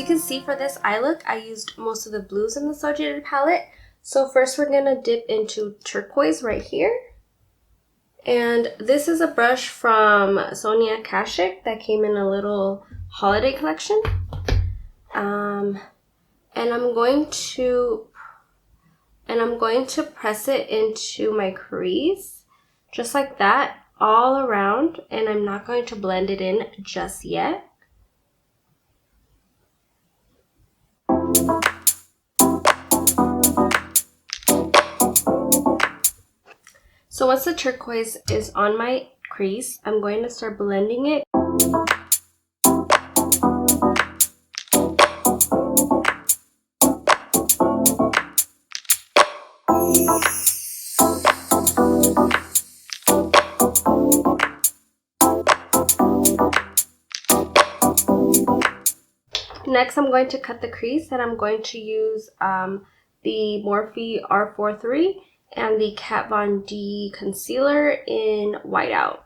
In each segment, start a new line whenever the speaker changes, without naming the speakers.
you can see for this eye look, I used most of the blues in the Jaded palette. So first we're going to dip into turquoise right here. And this is a brush from Sonia Kashuk that came in a little holiday collection. And I'm going to press it into my crease, just like that, all around, and I'm not going to blend it in just yet. So once the turquoise is on my crease, I'm going to start blending it. Next, I'm going to cut the crease, and I'm going to use the Morphe R43 and the Kat Von D concealer in Whiteout.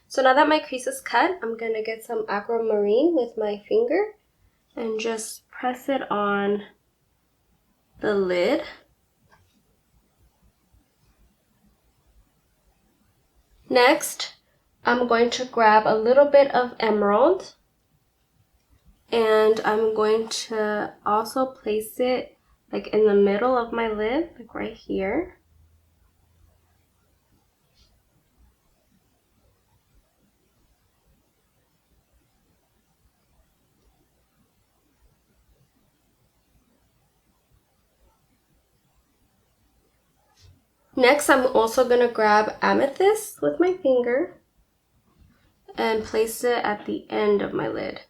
So now that my crease is cut, I'm going to get some aquamarine with my finger and just press it on the lid. Next, I'm going to grab a little bit of emerald, and I'm going to also place it like in the middle of my lid, like right here. Next, I'm also going to grab amethyst with my finger and place it at the end of my lid.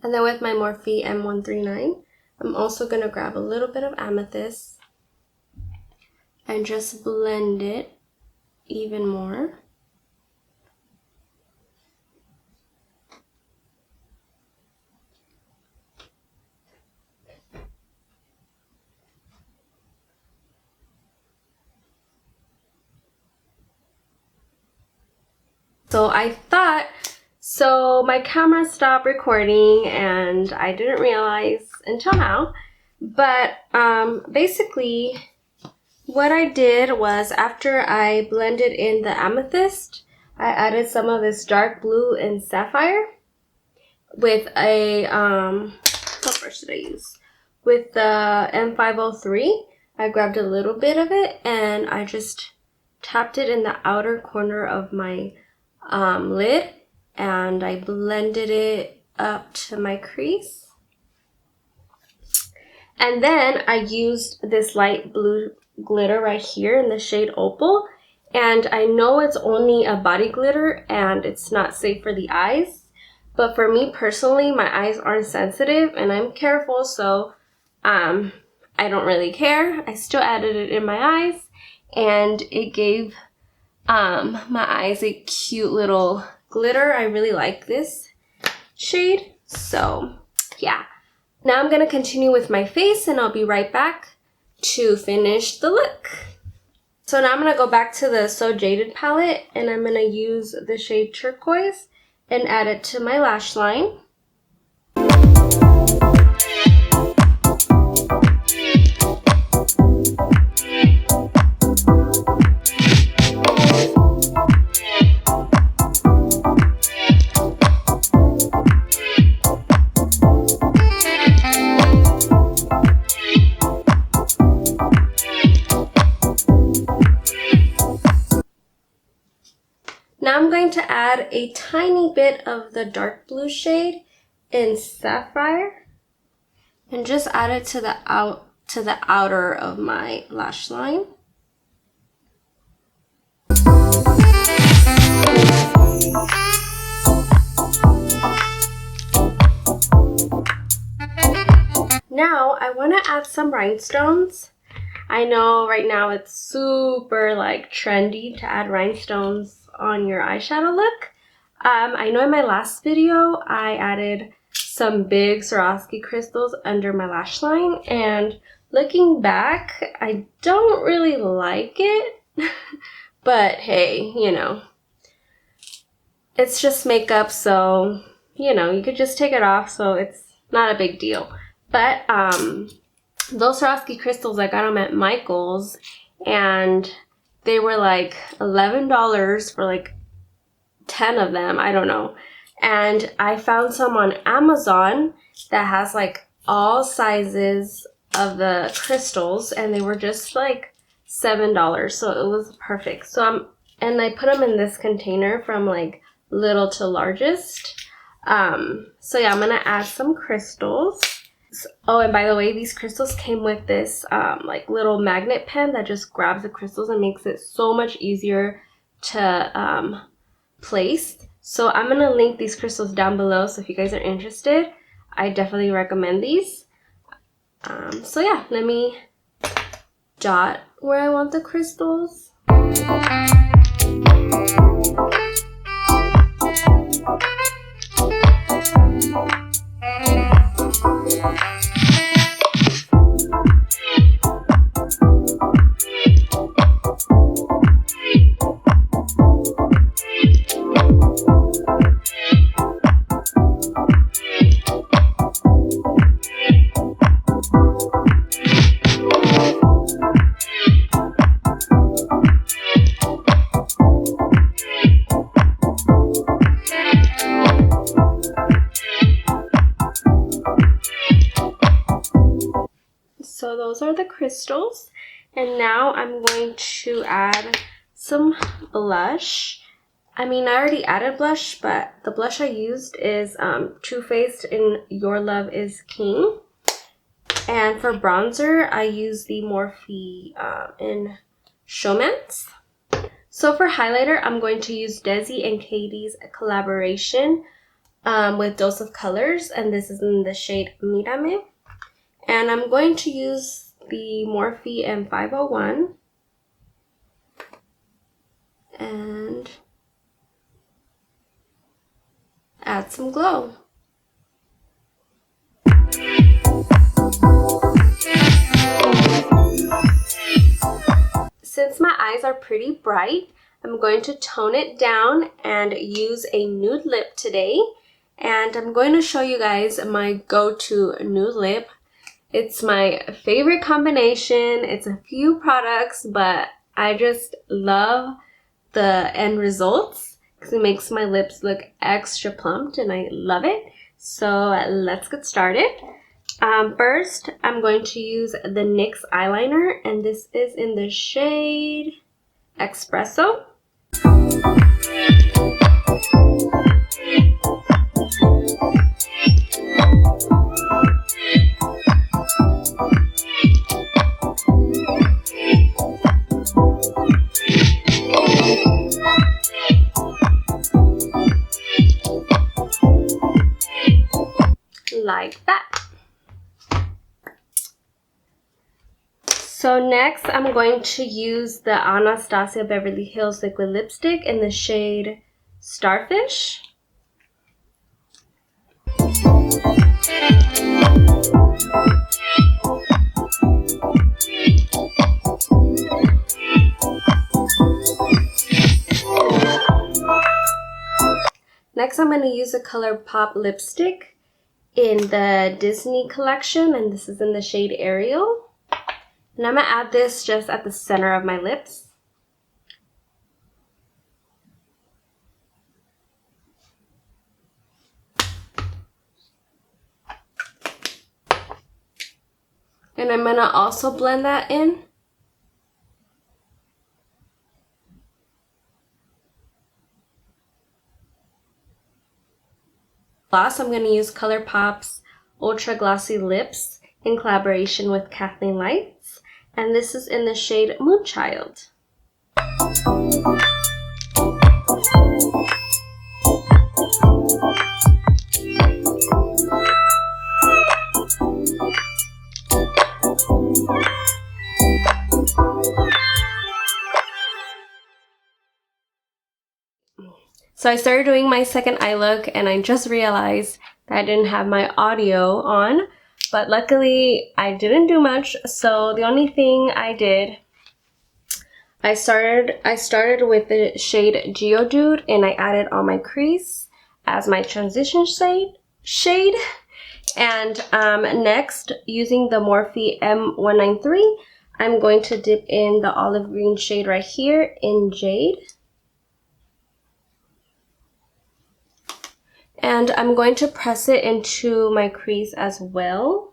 And then with my Morphe M139, I'm also going to grab a little bit of amethyst and just blend it even more. So my camera stopped recording and I didn't realize until now, but basically what I did was after I blended in the amethyst, I added some of this dark blue and sapphire with a, what brush did I use? With the M503, I grabbed a little bit of it and I just tapped it in the outer corner of my lid, and I blended it up to my crease. And then I used this light blue glitter right here in the shade Opal, and I know it's only a body glitter and it's not safe for the eyes, but for me personally, my eyes aren't sensitive and I'm careful, so I don't really care. I still added it in my eyes, and it gave my eyes a cute little glitter. I really like this shade. So yeah, now I'm gonna continue with my face and I'll be right back to finish the look. So now I'm gonna go back to the Jaded palette and I'm gonna use the shade turquoise and add it to my lash line. Now I'm going to add a tiny bit of the dark blue shade in Sapphire and just add it to the outer of my lash line. Now I want to add some rhinestones. I know right now it's super like trendy to add rhinestones on your eyeshadow look. I know in my last video I added some big Swarovski crystals under my lash line, and looking back I don't really like it. But hey, you know, it's just makeup, so you know, you could just take it off, so it's not a big deal. But those Swarovski crystals, I got them at Michael's, and they were like $11 for like 10 of them. I don't know. And I found some on Amazon that has like all sizes of the crystals, and they were just like $7, so it was perfect. So and I put them in this container from like little to largest. So yeah, I'm gonna add some crystals. Oh, and by the way, these crystals came with this like little magnet pen that just grabs the crystals and makes it so much easier to place. So I'm gonna link these crystals down below, so if you guys are interested, I definitely recommend these. So yeah, let me dot where I want the crystals. So those are the crystals, and now I'm going to add some blush. I mean, I already added blush, but the blush I used is Too Faced in Your Love Is King. And for bronzer, I used the Morphe in Showmance. So for highlighter, I'm going to use Desi and Katie's collaboration with Dose of Colors, and this is in the shade Mírame. And I'm going to use the Morphe M501 and add some glow. Since my eyes are pretty bright, I'm going to tone it down and use a nude lip today. And I'm going to show you guys my go-to nude lip. It's my favorite combination. It's a few products, but I just love the end results because it makes my lips look extra plumped, and I love it. So let's get started. First, I'm going to use the NYX eyeliner, and this is in the shade Espresso. Like that. So next I'm going to use the Anastasia Beverly Hills liquid lipstick in the shade Starfish. Next I'm going to use a ColourPop lipstick in the Disney collection, and this is in the shade Ariel. And I'm going to add this just at the center of my lips. And I'm going to also blend that in. Last, I'm going to use ColourPop's Ultra Glossy Lips in collaboration with Kathleenlights, and this is in the shade Moonchild. So I started doing my second eye look and I just realized that I didn't have my audio on, but luckily I didn't do much. So the only thing I did, I started with the shade Geodude and I added on my crease as my transition shade. And next, using the Morphe M193, I'm going to dip in the olive green shade right here in Jade. And I'm going to press it into my crease as well.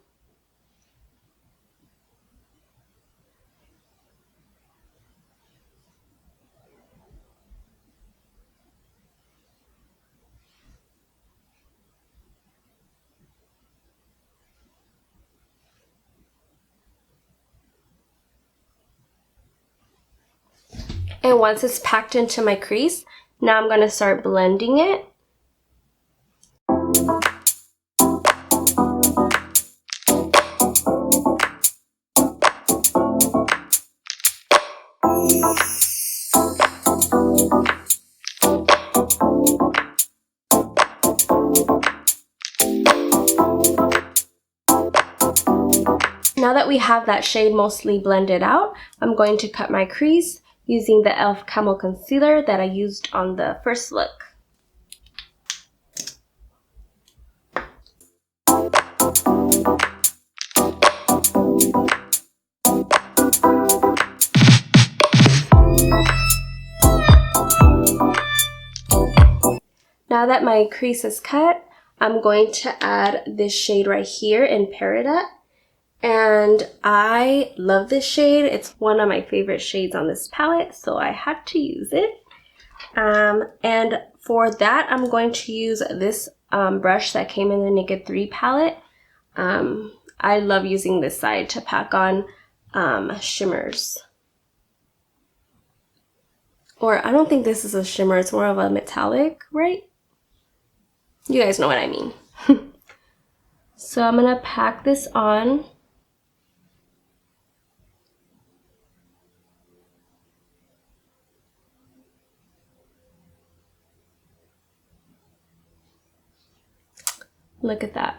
And once it's packed into my crease, now I'm going to start blending it. Now that we have that shade mostly blended out, I'm going to cut my crease using the e.l.f. Camo Concealer that I used on the first look. Now that my crease is cut, I'm going to add this shade right here in Peridot. And I love this shade. It's one of my favorite shades on this palette, so I had to use it. And for that, I'm going to use this brush that came in the Naked 3 palette. I love using this side to pack on shimmers. Or I don't think this is a shimmer, it's more of a metallic, right? You guys know what I mean. So I'm gonna pack this on. Look at that.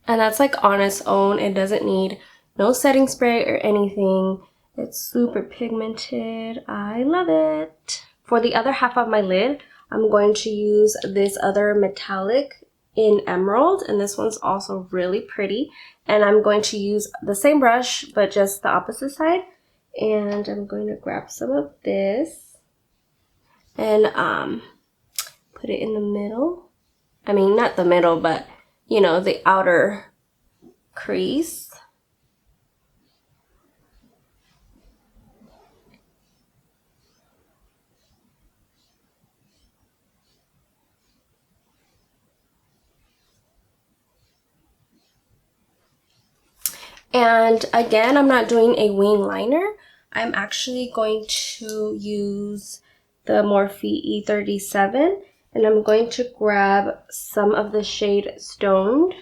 And that's like on its own. It doesn't need no setting spray or anything. It's super pigmented. I love it. For the other half of my lid, I'm going to use this other metallic in Emerald, and this one's also really pretty. And I'm going to use the same brush, but just the opposite side. And I'm going to grab some of this and put it in the middle. I mean, not the middle, but you know, the outer crease. And again, I'm not doing a wing liner. I'm actually going to use the Morphe E37, and I'm going to grab some of the shade Stoned.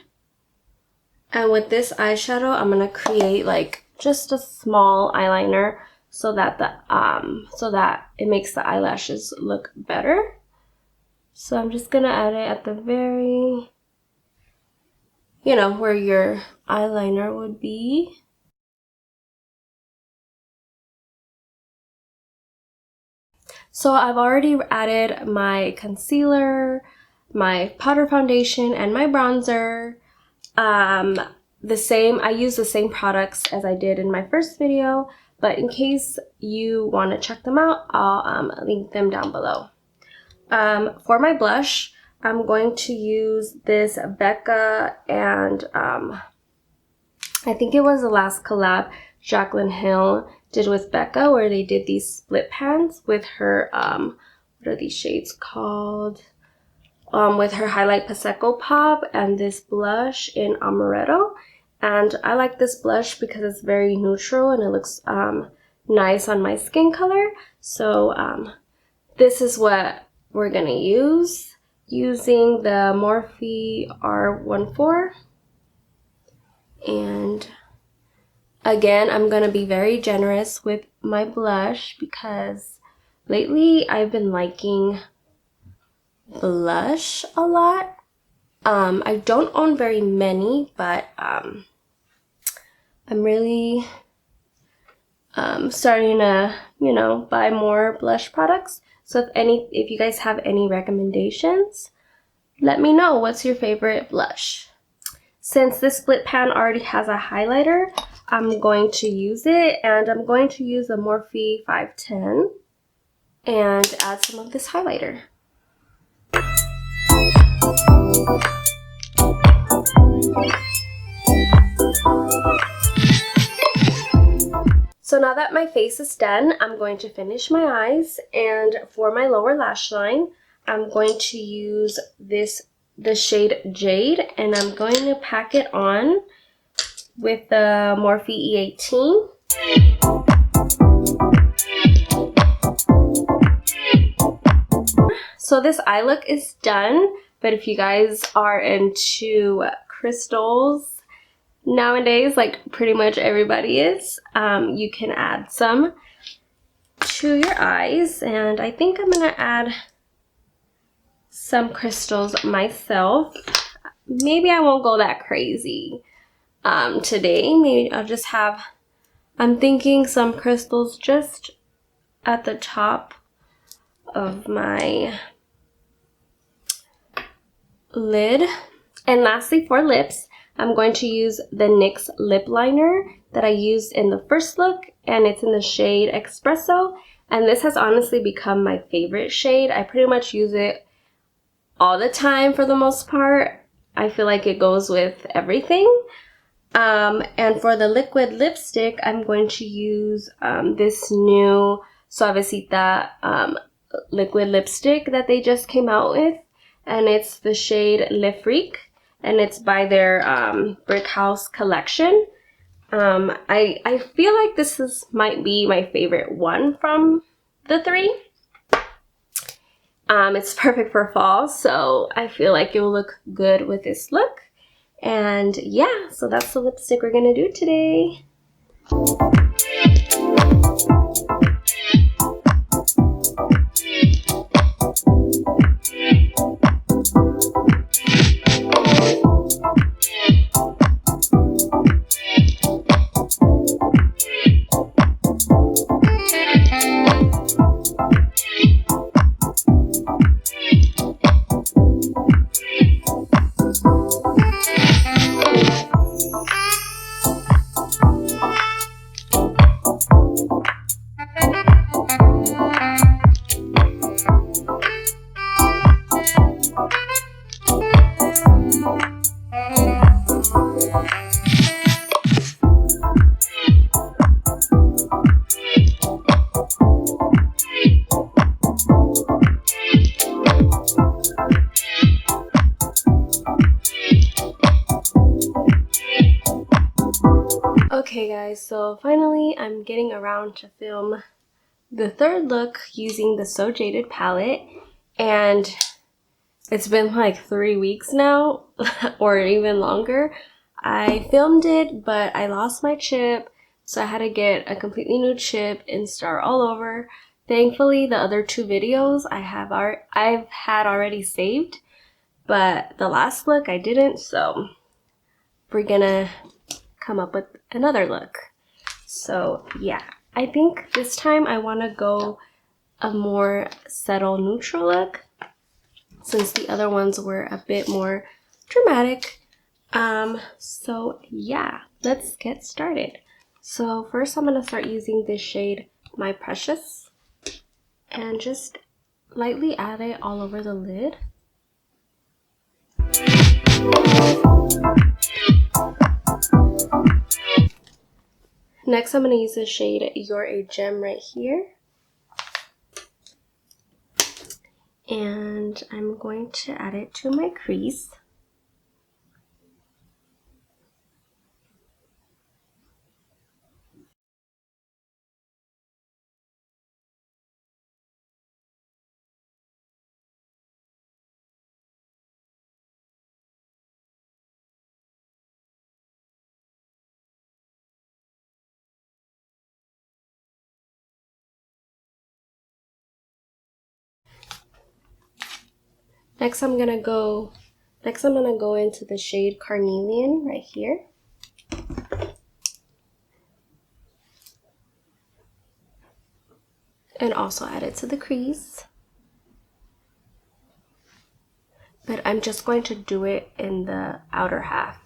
And with this eyeshadow, I'm gonna create like just a small eyeliner so that it makes the eyelashes look better. So I'm just gonna add it at the very, you know, where your eyeliner would be. So I've already added my concealer, my powder foundation, and my bronzer. I use the same products as I did in my first video, but in case you want to check them out, I'll link them down below. For my blush, I'm going to use this Becca and I think it was the last collab Jaclyn Hill did with Becca, where they did these split pans with her, what are these shades called? With her highlight Prosecco Pop and this blush in Amaretto. And I like this blush because it's very neutral and it looks nice on my skin color. So this is what we're gonna use. using the Morphe R14. And again, I'm going to be very generous with my blush because lately I've been liking blush a lot. I don't own very many, but I'm really starting to, you know, buy more blush products. So if you guys have any recommendations, let me know. What's your favorite blush? Since this split pan already has a highlighter, I'm going to use it, and I'm going to use a Morphe 510 and add some of this highlighter. So now that my face is done, I'm going to finish my eyes, and for my lower lash line, I'm going to use the shade Jade, and I'm going to pack it on with the Morphe E18. So this eye look is done, but if you guys are into crystals nowadays, like pretty much everybody is, you can add some to your eyes, and I think I'm gonna add some crystals myself. Maybe I won't go that crazy today. Maybe I'll just have, I'm thinking some crystals just at the top of my lid. And lastly, for lips, I'm going to use the NYX lip liner that I used in the first look, and it's in the shade Espresso, and this has honestly become my favorite shade. I pretty much use it all the time for the most part. I feel like it goes with everything. And for the liquid lipstick, I'm going to use this new Suavecita liquid lipstick that they just came out with, and it's the shade Le Freak, and it's by their Brick House collection. I feel like this might be my favorite one from the three. It's perfect for fall, so I feel like it will look good with this look. And yeah, so that's the lipstick we're gonna do today. Okay guys, so finally I'm getting around to film the third look using the So Jaded palette, and it's been like 3 weeks now or even longer. I filmed it, but I lost my chip, so I had to get a completely new chip and start all over. Thankfully, the other 2 videos I've had already saved, but the last look I didn't, so we're gonna come up with another look. So yeah, I think this time I want to go a more subtle neutral look, since the other ones were a bit more dramatic. So yeah, let's get started. So first I'm going to start using this shade My Precious and just lightly add it all over the lid. Next I'm going to use the shade You're a Gem right here. And I'm going to add it to my crease. Next I'm gonna go into the shade Carnelian right here. And also add it to the crease. But I'm just going to do it in the outer half.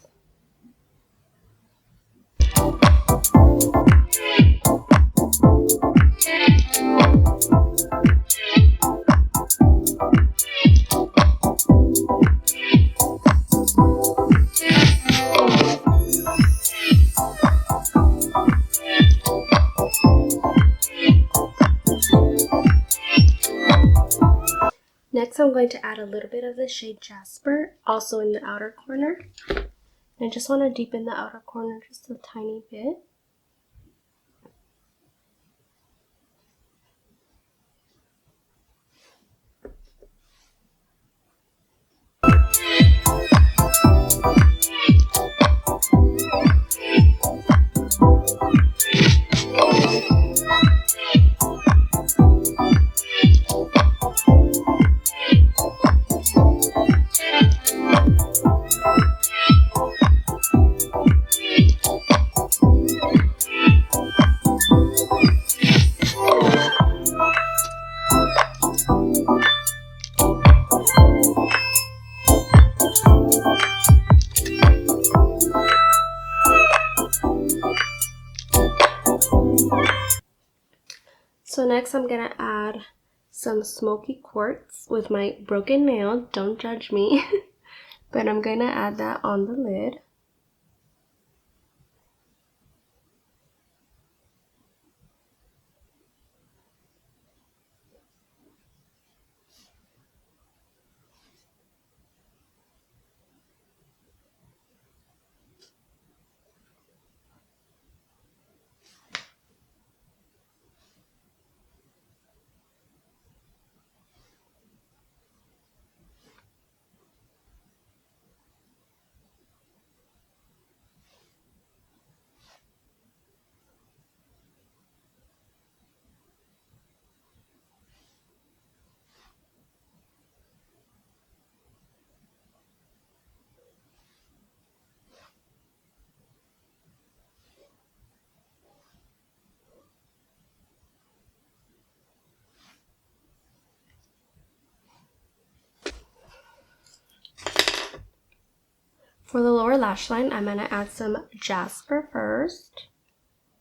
Next, I'm going to add a little bit of the shade Jasper, also in the outer corner. I just want to deepen the outer corner just a tiny bit. So next I'm gonna add some smoky quartz with my broken nail. Don't judge me. But I'm gonna add that on the lid. For the lower lash line, I'm gonna add some Jasper first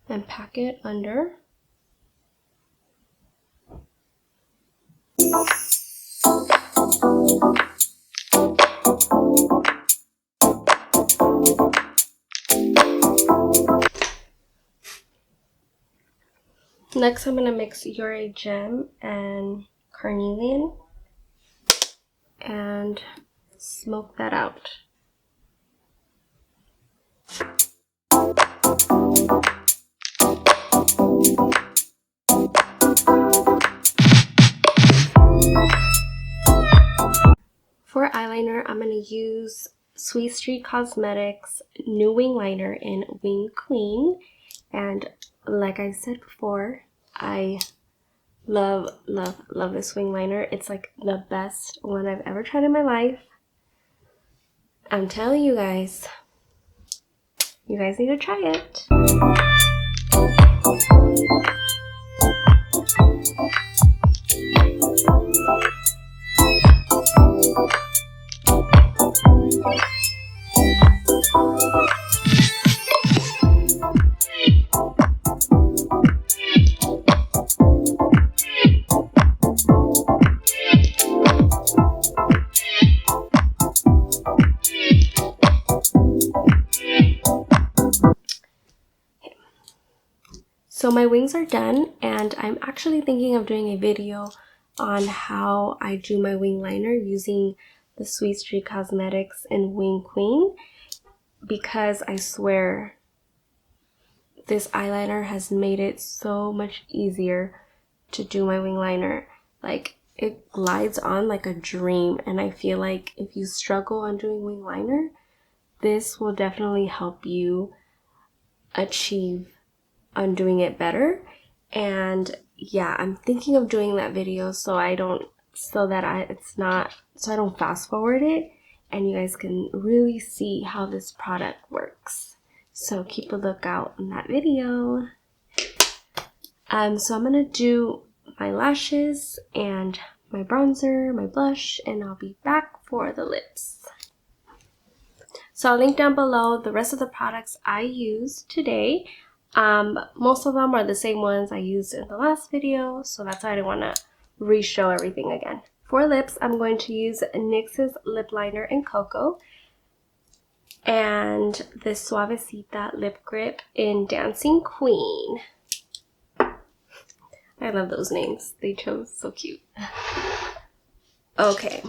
and pack it under. Next, I'm gonna mix Your Gem and Carnelian and smoke that out. For eyeliner, I'm going to use Sweet Street Cosmetics New Wing Liner in Wing Queen. And like I said before, I love, love, love this wing liner. It's like the best one I've ever tried in my life. I'm telling you guys need to try it. So my wings are done, and I'm actually thinking of doing a video on how I do my wing liner using the Sweet Street Cosmetics and Wing Queen, because I swear this eyeliner has made it so much easier to do my wing liner. Like, it glides on like a dream, and I feel like if you struggle on doing wing liner, this will definitely help you achieve on doing it better. And yeah, I'm thinking of doing that video so I don't so that I don't fast forward it, and you guys can really see how this product works. So keep a lookout on that video. So I'm gonna do my lashes and my bronzer, my blush, and I'll be back for the lips. So I'll link down below the rest of the products I used today. Most of them are the same ones I used in the last video, so that's why I didn't want to re-show everything again. For lips, I'm going to use NYX's lip liner in Cocoa and this Suavecita lip grip in Dancing Queen. I love those names. They chose so cute. Okay.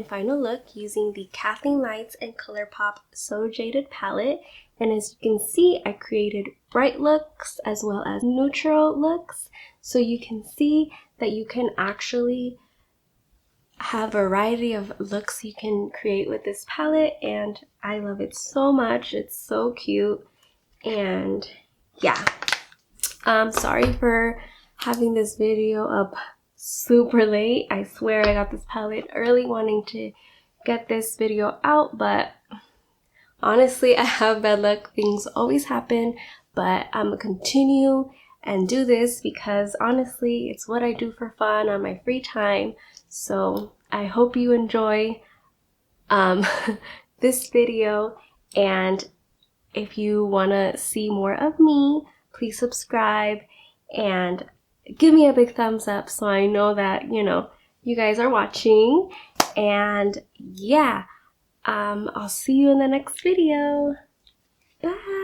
Final look using the Kathleenlights and ColourPop So Jaded palette, and as you can see, I created bright looks as well as neutral looks, so you can see that you can actually have a variety of looks you can create with this palette, and I love it so much. It's so cute. And yeah, I'm sorry for having this video up super late. I swear I got this palette early, wanting to get this video out, but honestly I have bad luck. Things always happen, but I'm gonna continue and do this because honestly it's what I do for fun on my free time. So I hope you enjoy this video, and if you want to see more of me, please subscribe and give me a big thumbs up so I know that, you guys are watching. And yeah, I'll see you in the next video. Bye.